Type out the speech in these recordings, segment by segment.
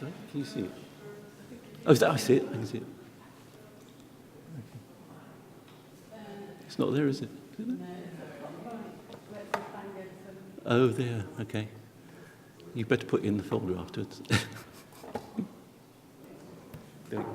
Sorry, can you see it? Oh, I see it. I can see it. Okay. It's not there, is it? Is it? Oh, there. Okay. You better put it in the folder afterwards. There we go.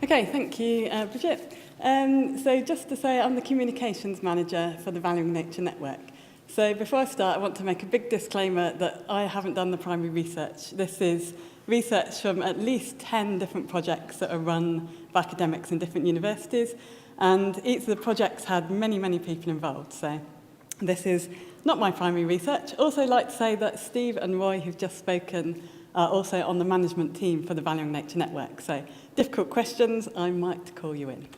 Okay, thank you, Bridget. So just to say, I'm the communications manager for the Valuing Nature Network. So before I start, I want to make a big disclaimer that I haven't done the primary research. This is research from at least 10 different projects that are run by academics in different universities, and each of the projects had many, many people involved. So this is not my primary research. Also like to say that Steve and Roy, who've just spoken, are also on the management team for the Valuing Nature Network. So difficult questions, I might call you in.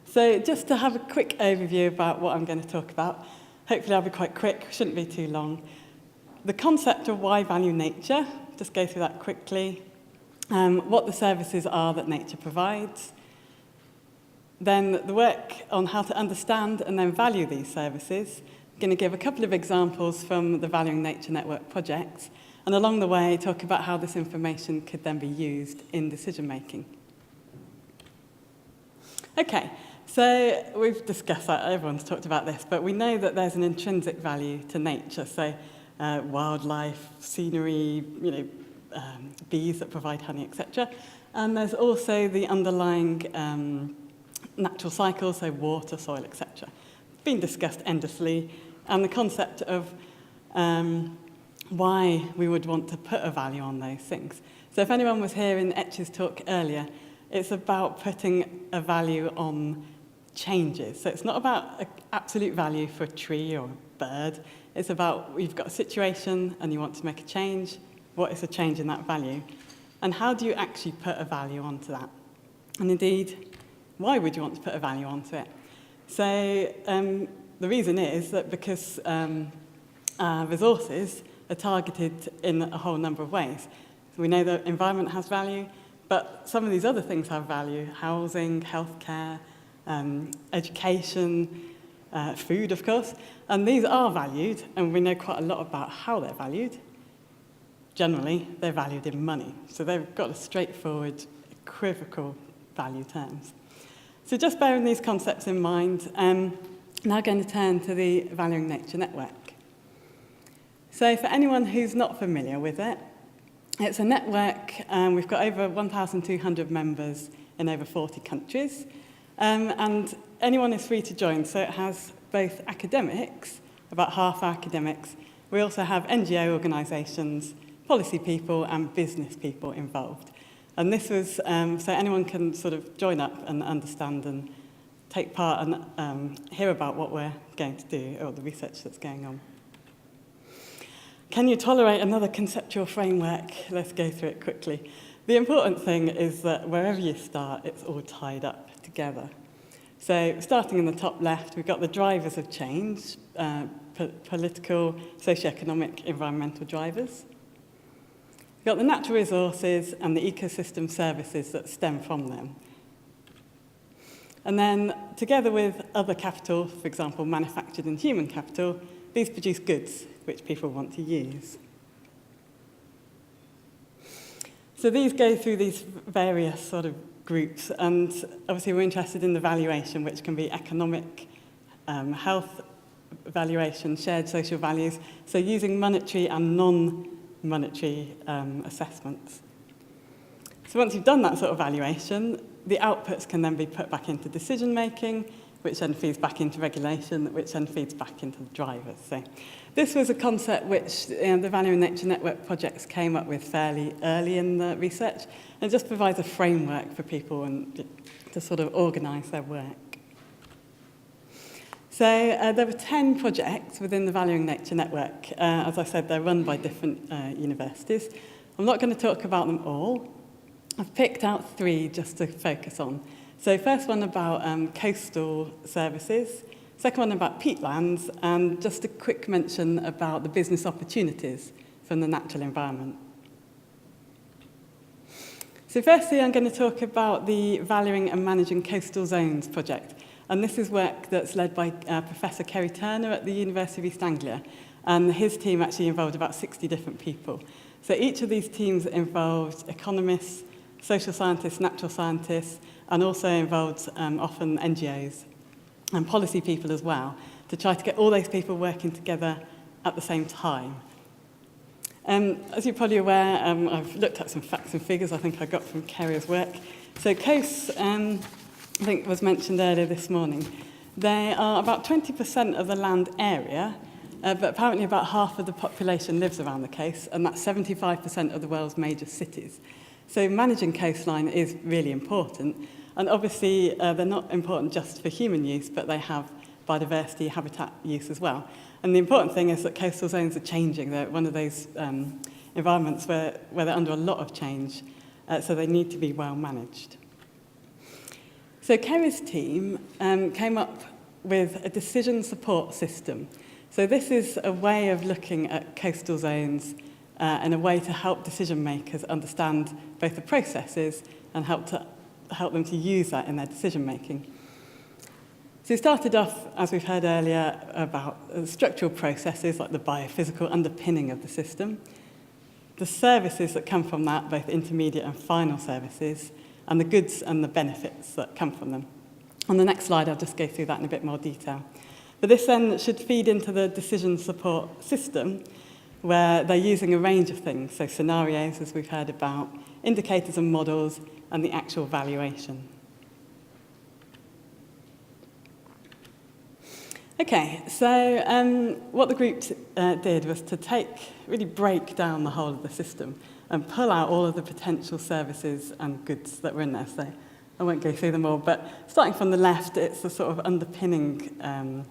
So just to have a quick overview about what I'm going to talk about. Hopefully I'll be quite quick, shouldn't be too long. The concept of why value nature, just go through that quickly. What the services are that nature provides. Then the work on how to understand and then value these services. I'm going to give a couple of examples from the Valuing Nature Network projects, and along the way talk about how this information could then be used in decision making. Okay, so we've discussed that, everyone's talked about this, but we know that there's an intrinsic value to nature, so wildlife, scenery, bees that provide honey, etc. And there's also the underlying natural cycles, so water, soil, etc. Been discussed endlessly, and the concept of why we would want to put a value on those things. So if anyone was here in Etch's talk earlier, it's about putting a value on changes. So it's not about an absolute value for a tree or a bird. It's about you've got a situation and you want to make a change. What is the change in that value? And how do you actually put a value onto that? And indeed, why would you want to put a value onto it? So the reason is that because resources are targeted in a whole number of ways. So we know that environment has value, but some of these other things have value: housing, healthcare, education, food, of course. And these are valued, and we know quite a lot about how they're valued. Generally, they're valued in money. So they've got a straightforward, equivocal value terms. So just bearing these concepts in mind, now going to turn to the Valuing Nature Network. So for anyone who's not familiar with it, it's a network, we've got over 1,200 members in over 40 countries, and anyone is free to join. So it has both academics, about half academics. We also have NGO organisations, policy people and business people involved. And this was, so anyone can sort of join up and understand and take part and hear about what we're going to do, or the research that's going on. Can you tolerate another conceptual framework? Let's go through it quickly. The important thing is that wherever you start, it's all tied up together. So starting in the top left, we've got the drivers of change, political, socioeconomic, environmental drivers. We've got the natural resources and the ecosystem services that stem from them. And then, together with other capital, for example, manufactured and human capital, these produce goods which people want to use. So these go through these various sort of groups, and obviously we're interested in the valuation, which can be economic, health valuation, shared social values, so using monetary and non-monetary assessments. So once you've done that sort of valuation, the outputs can then be put back into decision making, which then feeds back into regulation, which then feeds back into the drivers. So this was a concept which the Valuing Nature Network projects came up with fairly early in the research, and it just provides a framework for people and to sort of organise their work. So there were 10 projects within the Valuing Nature Network. As I said, they're run by different universities. I'm not going to talk about them all. I've picked out 3 just to focus on. So first one about coastal services, second one about peatlands, and just a quick mention about the business opportunities from the natural environment. So firstly, I'm going to talk about the Valuing and Managing Coastal Zones project. And this is work that's led by Professor Kerry Turner at the University of East Anglia. And his team actually involved about 60 different people. So each of these teams involved economists, social scientists, natural scientists, and also involved often NGOs and policy people as well, to try to get all those people working together at the same time. As you're probably aware, I've looked at some facts and figures I think I got from Kerry's work. So coasts, I think was mentioned earlier this morning. They are about 20% of the land area, but apparently about half of the population lives around the coast, and that's 75% of the world's major cities. So managing coastline is really important. And obviously, they're not important just for human use, but they have biodiversity, habitat use as well. And the important thing is that coastal zones are changing. They're one of those environments where they're under a lot of change, so they need to be well managed. So Kerry's team came up with a decision support system. So this is a way of looking at coastal zones and a way to help decision makers understand both the processes and help them to use that in their decision making. So it started off, as we've heard earlier, about structural processes like the biophysical underpinning of the system, the services that come from that, both intermediate and final services, and the goods and the benefits that come from them. On the next slide, I'll just go through that in a bit more detail. But this then should feed into the decision support system, where they're using a range of things, so scenarios, as we've heard about, indicators and models, and the actual valuation. Okay, so what the group did was to really break down the whole of the system and pull out all of the potential services and goods that were in there. So I won't go through them all, but starting from the left, it's the sort of underpinning,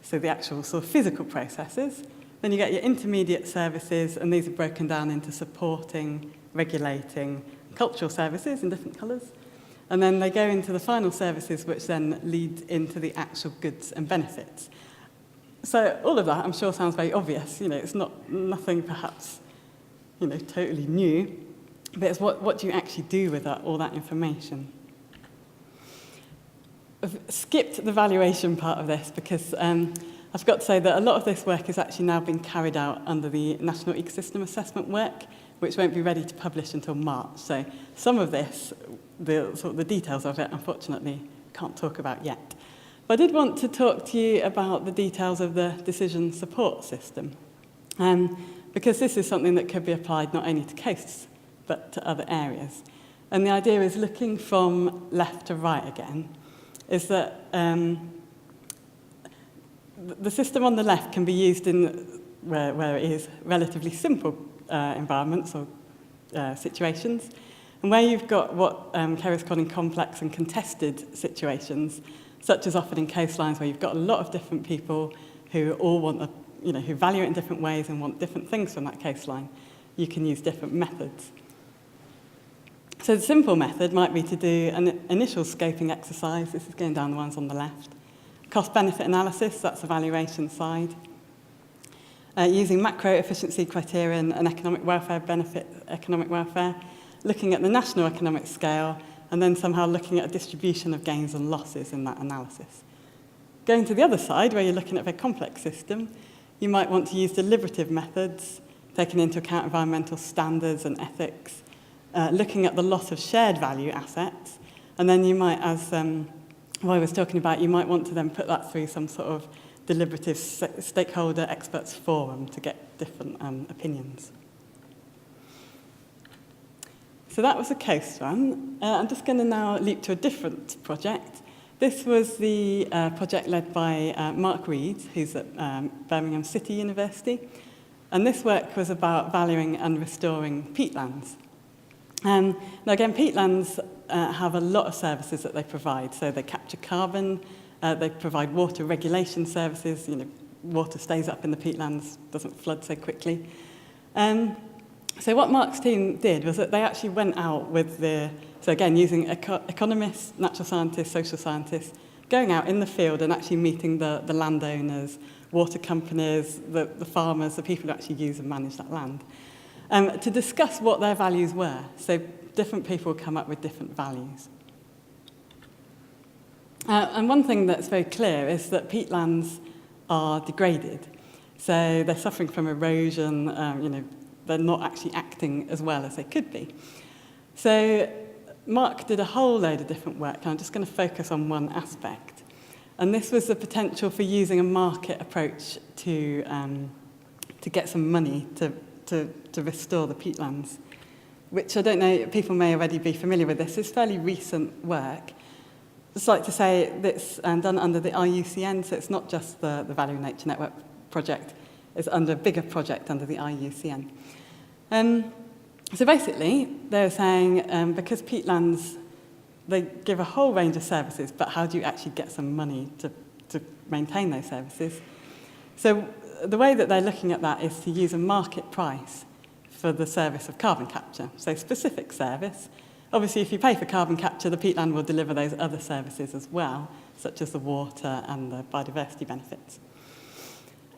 so the actual sort of physical processes. Then you get your intermediate services, and these are broken down into supporting, regulating, cultural services in different colours. And then they go into the final services, which then lead into the actual goods and benefits. So all of that, I'm sure, sounds very obvious. You know, it's nothing perhaps, totally new, but it's what do you actually do with all that information? I've skipped the valuation part of this because I forgot to say that a lot of this work is actually now being carried out under the National Ecosystem Assessment work, which won't be ready to publish until March. So some of this, the details of it, unfortunately, can't talk about yet. But I did want to talk to you about the details of the decision support system, because this is something that could be applied not only to coasts, but to other areas. And the idea is, looking from left to right again, is that the system on the left can be used in where it is relatively simple environments or situations, and where you've got what Kerry's calling complex and contested situations, such as often in coastlines where you've got a lot of different people who all want who value it in different ways and want different things from that coastline, you can use different methods. So the simple method might be to do an initial scoping exercise. This is going down the ones on the left. Cost-benefit analysis, that's the valuation side. Using macro efficiency criteria and economic welfare looking at the national economic scale, and then somehow looking at a distribution of gains and losses in that analysis. Going to the other side, where you're looking at a very complex system, you might want to use deliberative methods, taking into account environmental standards and ethics, looking at the loss of shared value assets, and then you might, as Roy was talking about, you might want to then put that through some sort of deliberative stakeholder experts forum to get different opinions. So that was the coast one. I'm just going to now leap to a different project. This was the project led by Mark Reed, who's at Birmingham City University. And this work was about valuing and restoring peatlands. Now again, peatlands have a lot of services that they provide. So they capture carbon, they provide water regulation services. Water stays up in the peatlands, doesn't flood so quickly. So what Mark's team did was that they actually went out with so again, using economists, natural scientists, social scientists, going out in the field and actually meeting the landowners, water companies, the farmers, the people who actually use and manage that land, to discuss what their values were. So different people come up with different values. And one thing that's very clear is that peatlands are degraded. So they're suffering from erosion, they're not actually acting as well as they could be. So Mark did a whole load of different work, and I'm just going to focus on one aspect. And this was the potential for using a market approach to get some money to restore the peatlands, which I don't know, people may already be familiar with this. It's fairly recent work. Just like to say that's done under the IUCN, so it's not just the Valuing Nature Network project, it's under a bigger project under the IUCN. So basically, they're saying because peatlands, they give a whole range of services, but how do you actually get some money to maintain those services? So the way that they're looking at that is to use a market price for the service of carbon capture, so specific service. Obviously, if you pay for carbon capture, the peatland will deliver those other services as well, such as the water and the biodiversity benefits.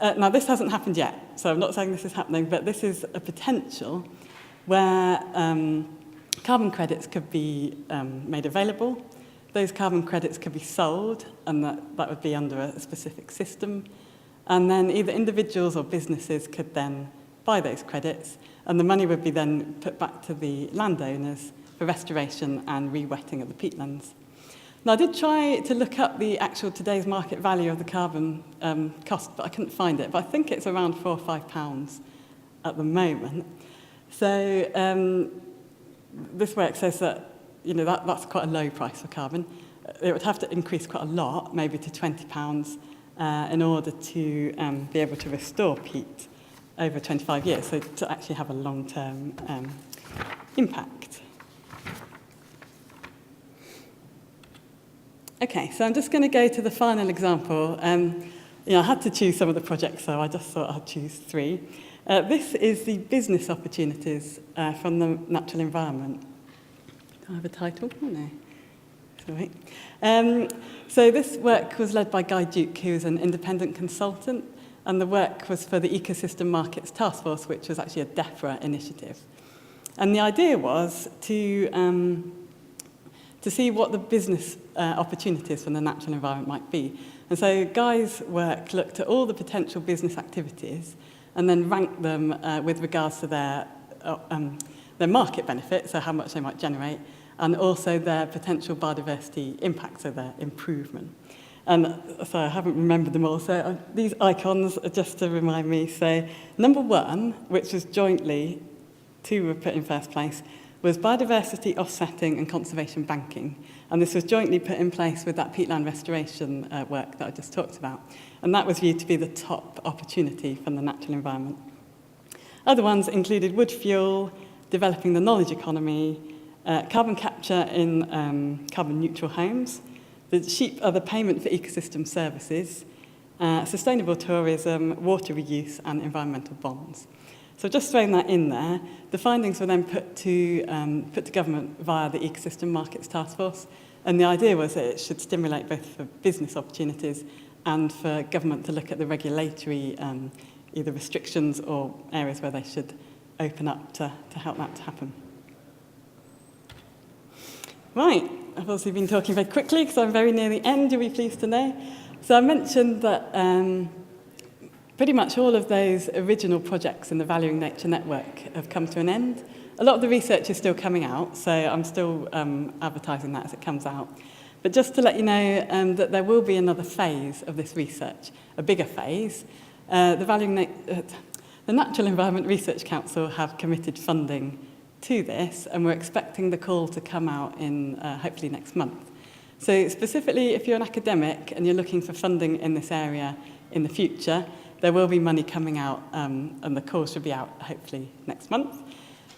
Now, this hasn't happened yet, so I'm not saying this is happening, but this is a potential where carbon credits could be made available. Those carbon credits could be sold, and that would be under a specific system. And then either individuals or businesses could then buy those credits, and the money would be then put back to the landowners for restoration and re-wetting of the peatlands. Now, I did try to look up the actual today's market value of the carbon cost, but I couldn't find it. But I think it's around £4 or £5 at the moment. So this work says that, that's quite a low price for carbon. It would have to increase quite a lot, maybe to £20, in order to be able to restore peat over 25 years, so to actually have a long-term impact. Okay, so I'm just going to go to the final example. I had to choose some of the projects, so I just thought I'd choose 3. This is the business opportunities from the natural environment. Do I have a title? Oh, no. Sorry. So this work was led by Guy Duke, who is an independent consultant, and the work was for the Ecosystem Markets Task Force, which was actually a DEFRA initiative. And the idea was to see what the business opportunities from the natural environment might be. And so Guy's work looked at all the potential business activities and then ranked them with regards to their market benefit, so how much they might generate, and also their potential biodiversity impact, so their improvement. And so I haven't remembered them all, so these icons are just to remind me. So number 1, which was jointly, 2 were put in first place, was biodiversity offsetting and conservation banking. And this was jointly put in place with that peatland restoration work that I just talked about. And that was viewed to be the top opportunity from the natural environment. Other ones included wood fuel, developing the knowledge economy, carbon capture in carbon neutral homes, the sheep are the payment for ecosystem services, sustainable tourism, water reuse, and environmental bonds. So just throwing that in there, the findings were then put to government via the Ecosystem Markets Task Force, and the idea was that it should stimulate both for business opportunities and for government to look at the regulatory either restrictions or areas where they should open up to help that to happen. Right, I've obviously been talking very quickly because I'm very near the end, you'll be pleased to know. So I mentioned that pretty much all of those original projects in the Valuing Nature Network have come to an end. A lot of the research is still coming out, so I'm still advertising that as it comes out. But just to let you know that there will be another phase of this research, a bigger phase. The Natural Environment Research Council have committed funding to this, and we're expecting the call to come out in hopefully next month. So specifically, if you're an academic and you're looking for funding in this area in the future, there will be money coming out, and the call should be out hopefully next month.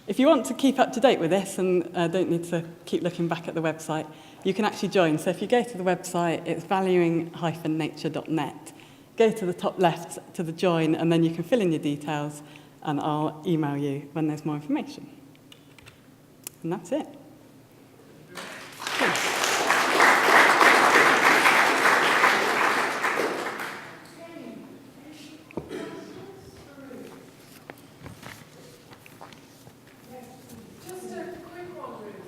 If you want to keep up to date with this and don't need to keep looking back at the website, you can actually join. So if you go to the website, it's valuing-nature.net. Go to the top left to the join, and then you can fill in your details, and I'll email you when there's more information. And that's it. Thanks. Just a quick one, Ruth.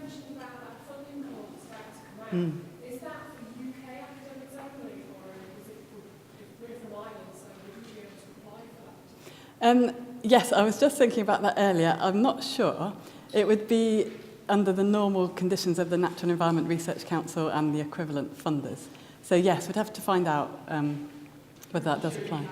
mentioned about that funding call that's about to come out. Is that for UK academics only, or is it for, if we're from Ireland, so would you be able to apply for that? Yes, I was just thinking about that earlier. I'm not sure. It would be under the normal conditions of the Natural Environment Research Council and the equivalent funders. So yes, we'd have to find out whether that does apply.